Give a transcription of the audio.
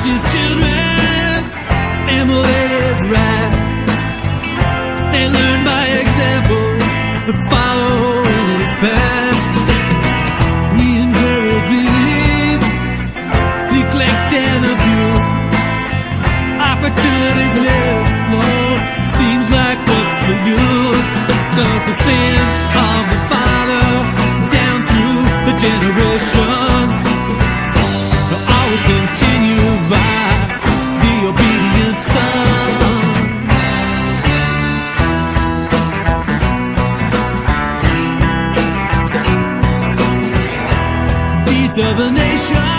his children emulate his right. They learn by example to follow his path. We inherit belief, neglect and abuse. Opportunities live, Lord, seems like what's the use? 'Cause the sins of the father down through the generation will always continue by the obedient son. Deeds of a nation